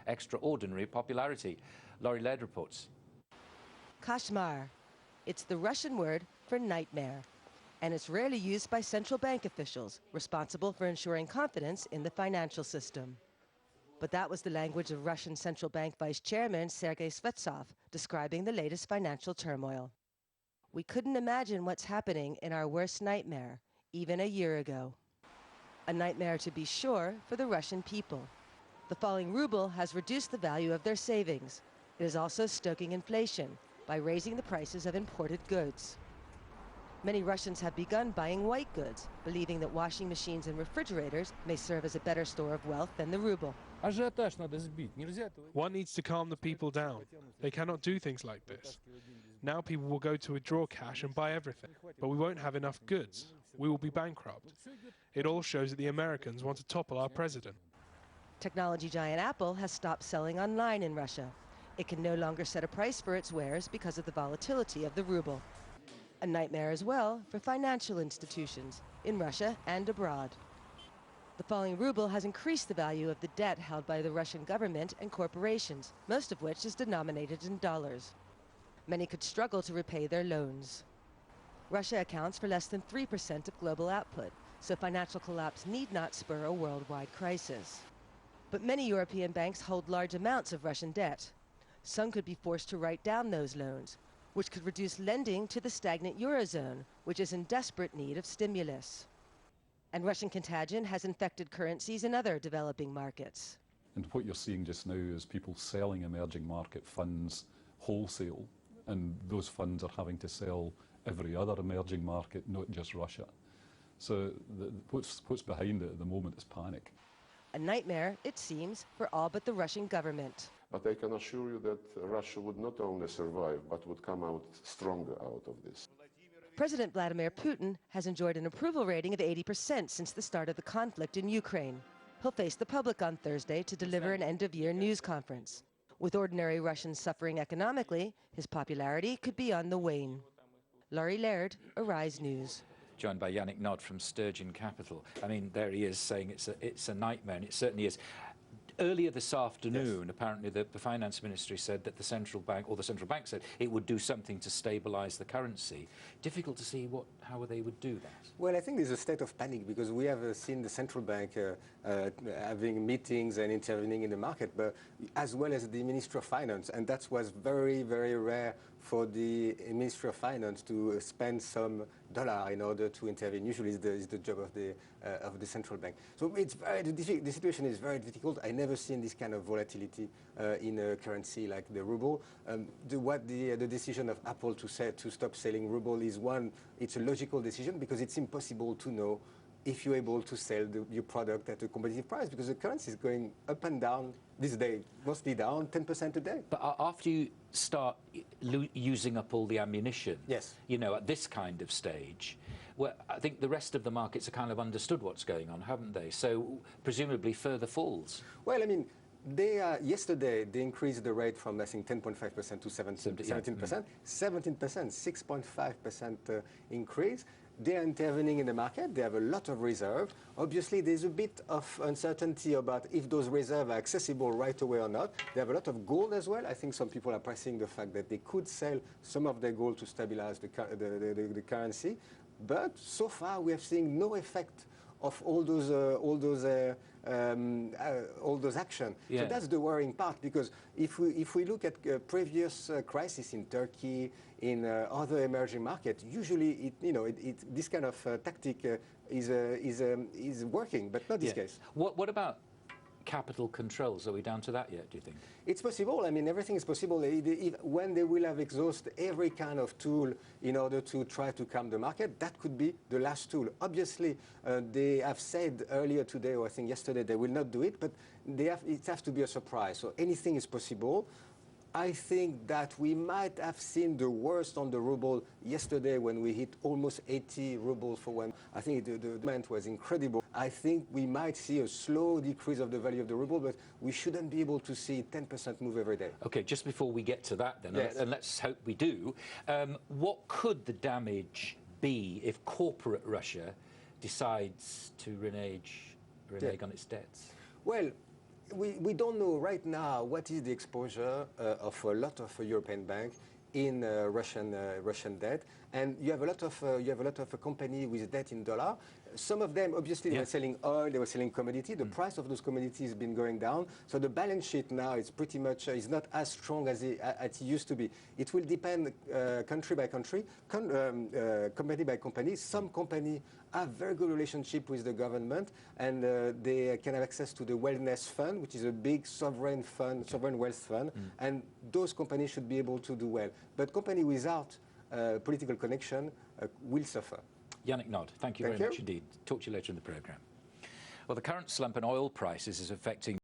extraordinary popularity. Laurie Laird reports. Koshmar. It's the Russian word for nightmare, and it's rarely used by central bank officials responsible for ensuring confidence in the financial system. But that was the language of Russian Central Bank Vice Chairman Sergei Svetsov describing the latest financial turmoil. We couldn't imagine what's happening in our worst nightmare, even a year ago. A nightmare, to be sure, for the Russian people. The falling ruble has reduced the value of their savings. It is also stoking inflation by raising the prices of imported goods. Many Russians have begun buying white goods, believing that washing machines and refrigerators may serve as a better store of wealth than the ruble. One needs to calm the people down. They cannot do things like this. Now people will go to withdraw cash and buy everything, but we won't have enough goods. We will be bankrupt. It all shows that the Americans want to topple our president. Technology giant Apple has stopped selling online in Russia. It can no longer set a price for its wares because of the volatility of the ruble. A nightmare as well for financial institutions in Russia and abroad. The falling ruble has increased the value of the debt held by the Russian government and corporations, most of which is denominated in dollars. Many could struggle to repay their loans. Russia accounts for less than 3% of global output, so financial collapse need not spur a worldwide crisis. But many European banks hold large amounts of Russian debt. Some could be forced to write down those loans, which could reduce lending to the stagnant Eurozone, which is in desperate need of stimulus. And Russian contagion has infected currencies in other developing markets. And what you're seeing just now is people selling emerging market funds wholesale, and those funds are having to sell every other emerging market, not just Russia. So what's behind it at the moment is panic. A nightmare, it seems, for all but the Russian government. But I can assure you that Russia would not only survive, but would come out stronger out of this. President Vladimir Putin has enjoyed an approval rating of 80% since the start of the conflict in Ukraine. He'll face the public on Thursday to deliver an end-of-year news conference. With ordinary Russians suffering economically, his popularity could be on the wane. Laurie Laird, Arise News. Joined by Yannick Naud from Sturgeon Capital. I mean, there he is saying it's a nightmare, and it certainly is. Earlier this afternoon, yes, apparently the finance ministry said that the central bank said it would do something to stabilise the currency. Difficult to see how they would do that. Well, I think there's a state of panic because we have seen the central bank having meetings and intervening in the market, but as well as the Ministry of Finance, and that was very, very rare for the Ministry of Finance to spend some dollar in order to intervene. Usually it's the job of the central bank. So it's the situation is very difficult. I never seen this kind of volatility in a currency like the ruble. The decision of Apple to stop selling ruble is one. It's a logical decision because it's impossible to know if you're able to sell your product at a competitive price because the currency is going up and down this day, mostly down 10% a day. But after you start using up all the ammunition, yes, you know, at this kind of stage, well, I think the rest of the markets have kind of understood what's going on, haven't they? So presumably further falls. Well, I mean, yesterday they increased the rate from I think 10.5% to 17%. 17%, 6.5% increase. They are intervening in the market. They have a lot of reserve. Obviously, there's a bit of uncertainty about if those reserves are accessible right away or not. They have a lot of gold as well. I think some people are pressing the fact that they could sell some of their gold to stabilize the currency. But so far, we have seen no effect of all those actions. Yeah. So that's the worrying part, because if we look at previous crises in Turkey, in other emerging markets, usually this kind of tactic is working, but not this case. What about capital controls? Are we down to that yet, do you think? It's possible. I mean, everything is possible. When they will have exhausted every kind of tool in order to try to calm the market, that could be the last tool. Obviously, they have said earlier today, or I think yesterday, they will not do it, but it has to be a surprise. So anything is possible. I think that we might have seen the worst on the ruble yesterday when we hit almost 80 rubles for one. I think the demand was incredible. I think we might see a slow decrease of the value of the ruble, but we shouldn't be able to see 10% move every day. Okay, just before we get to that then, yes, and let's hope we do, what could the damage be if corporate Russia decides to renege on its debts? Well, we don't know right now what is the exposure of a lot of European banks in Russian debt, and you have a lot of company with debt in dollar. Some of them, obviously, they were selling oil, they were selling commodity. The price of those commodities has been going down. So the balance sheet now is pretty much is not as strong as it used to be. It will depend country by country, company by company. Some company have very good relationship with the government, and they can have access to the wellness fund, which is a big sovereign wealth fund, and those companies should be able to do well. But company without political connection will suffer. Yannick Naud, thank you very much indeed. Talk to you later in the programme. Well, the current slump in oil prices is affecting